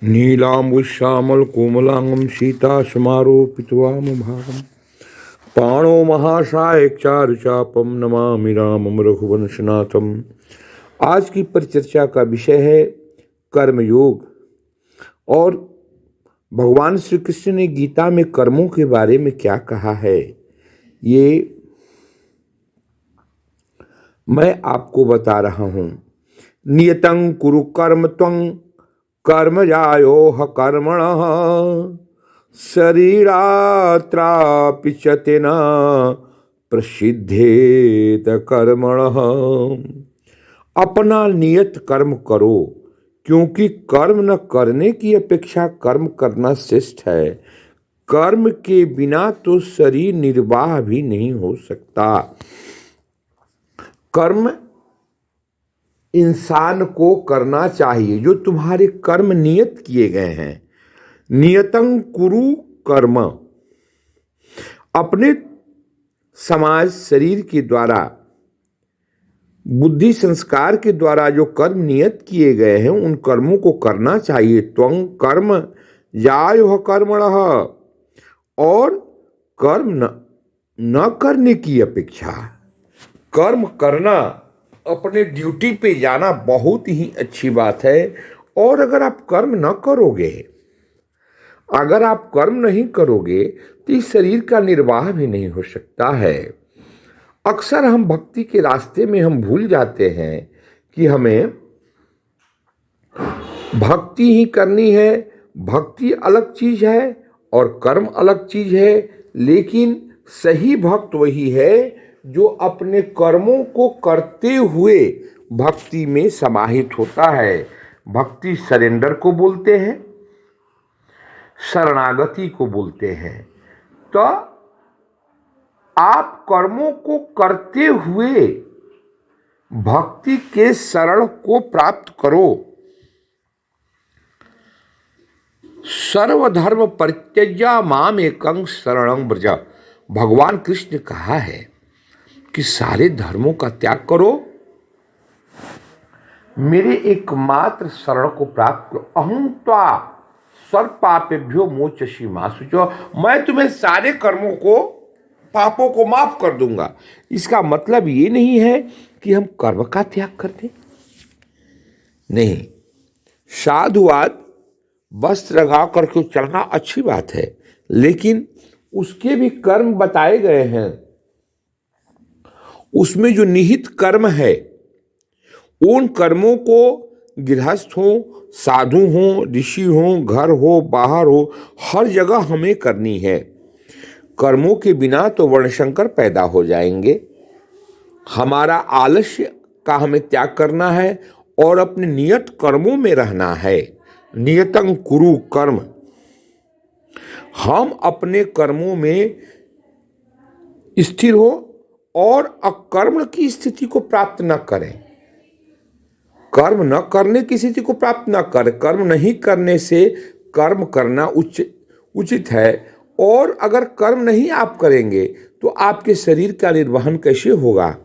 नीलाम्बुश्यामलकोमलांगं सीतासमारोपितवामभागं पाणो महासायकचारुचापं नमामि रामं रघुवंशनाथम। आज की परिचर्चा का विषय है कर्मयोग। और भगवान श्री कृष्ण ने गीता में कर्मों के बारे में क्या कहा है, ये मैं आपको बता रहा हूं। नियतं कुरु कर्म त्वं कर्मजायोह कर्मणः शरीरात्रापि च तेन प्रसिद्धेत कर्मणः। अपना नियत कर्म करो, क्योंकि कर्म न करने की अपेक्षा कर्म करना श्रेष्ठ है। कर्म के बिना तो शरीर निर्वाह भी नहीं हो सकता। कर्म इंसान को करना चाहिए जो तुम्हारे कर्म नियत किए गए हैं। नियतं कुरु कर्म, अपने समाज शरीर के द्वारा बुद्धि संस्कार के द्वारा जो कर्म नियत किए गए हैं उन कर्मों को करना चाहिए। त्वं कर्म जायोह कर्मणः, और कर्म न करने की अपेक्षा कर्म करना, अपने ड्यूटी पे जाना बहुत ही अच्छी बात है। और अगर आप कर्म न करोगे, अगर आप कर्म नहीं करोगे तो इस शरीर का निर्वाह भी नहीं हो सकता है। अक्सर हम भक्ति के रास्ते में हम भूल जाते हैं कि हमें भक्ति ही करनी है। भक्ति अलग चीज है और कर्म अलग चीज है, लेकिन सही भक्त वही है जो अपने कर्मों को करते हुए भक्ति में समाहित होता है। भक्ति सरेंडर को बोलते हैं, शरणागति को बोलते हैं। तो आप कर्मों को करते हुए भक्ति के शरण को प्राप्त करो। सर्वधर्म परित्यज्य माम एकं शरणं व्रज। भगवान कृष्ण ने कहा है कि सारे धर्मों का त्याग करो, मेरे एकमात्र शरण को प्राप्त करो। अहं त्वा सर्वपापेभ्यो मोचयसि मा शुचो। मैं तुम्हें सारे कर्मों को, पापों को माफ कर दूंगा। इसका मतलब ये नहीं है कि हम कर्म का त्याग कर दें, नहीं। साधुवाद, वस्त्र लगा करके चलना अच्छी बात है, लेकिन उसके भी कर्म बताए गए हैं। उसमें जो निहित कर्म है, उन कर्मों को गृहस्थ हो, साधु हो, ऋषि हो, घर हो, बाहर हो, हर जगह हमें करनी है। कर्मों के बिना तो वर्णशंकर पैदा हो जाएंगे। हमारा आलस्य का हमें त्याग करना है और अपने नियत कर्मों में रहना है। नियतं कुरु कर्म, हम अपने कर्मों में स्थिर हो और अकर्म की स्थिति को प्राप्त न करें। कर्म न करने की स्थिति को प्राप्त न करें। कर्म नहीं करने से कर्म करना उचित है। और अगर कर्म नहीं आप करेंगे तो आपके शरीर का निर्वहन कैसे होगा?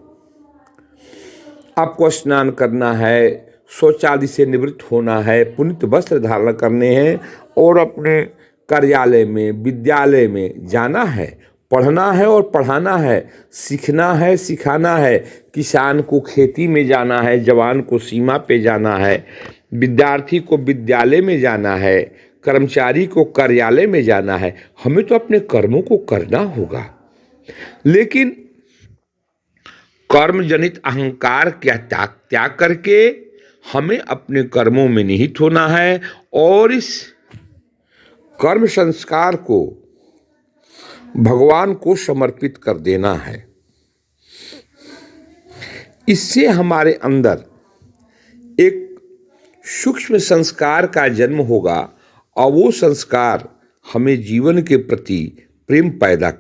आपको स्नान करना है, शौचालय से निवृत्त होना है, पुनीत वस्त्र धारण करने हैं और अपने कार्यालय में, विद्यालय में जाना है, पढ़ना है और पढ़ाना है, सीखना है, सिखाना है। किसान को खेती में जाना है, जवान को सीमा पे जाना है, विद्यार्थी को विद्यालय में जाना है, कर्मचारी को कार्यालय में जाना है। हमें तो अपने कर्मों को करना होगा, लेकिन कर्म जनित अहंकार का त्याग करके हमें अपने कर्मों में निहित होना है और इस कर्म संस्कार को भगवान को समर्पित कर देना है। इससे हमारे अंदर एक सूक्ष्म संस्कार का जन्म होगा और वो संस्कार हमें जीवन के प्रति प्रेम पैदा